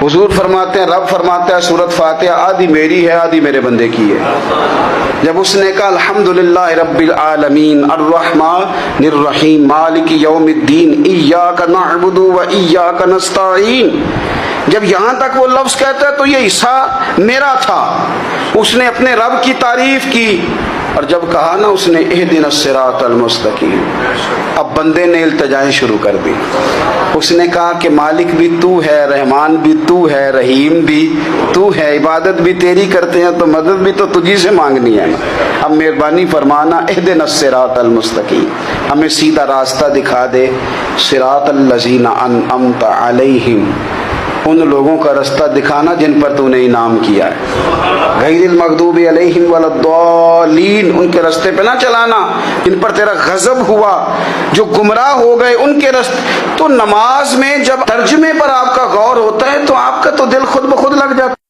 حضور فرماتے ہیں، رب فرماتا ہے سورۃ فاتحہ آدھی میری ہے آدھی میرے بندے کی ہے۔ جب اس نے کہا الحمدللہ رب العالمین الرحمن الرحیم مالک یوم الدین ایاک نعبد و ایاک نستعین، جب یہاں تک وہ لفظ کہتا ہے تو یہ حصہ میرا تھا۔ اس نے اپنے رب کی تعریف کی، اور جب کہا نا اس نے اہدنا الصراط المستقیم، اب بندے نے التجائیں شروع کر دی۔ اس نے کہا کہ مالک بھی تو ہے، رحمان بھی تو ہے، رحیم بھی تو ہے، عبادت بھی تیری کرتے ہیں تو مدد بھی تو تجھی سے مانگنی ہے نا، اب مہربانی فرمانا اہدنا الصراط المستقیم، ہمیں سیدھا راستہ دکھا دے، صراط الذین انعمت علیہم، ان لوگوں کا راستہ دکھانا جن پر تو نے انعام کیا ہے، غیر المغضوب علیہم ولا الضالین، ان کے راستے پہ نہ چلانا جن پر تیرا غضب ہوا، جو گمراہ ہو گئے ان کے راستے۔ تو نماز میں جب ترجمے پر آپ کا غور ہوتا ہے تو آپ کا تو دل خود بخود لگ جاتا ہے۔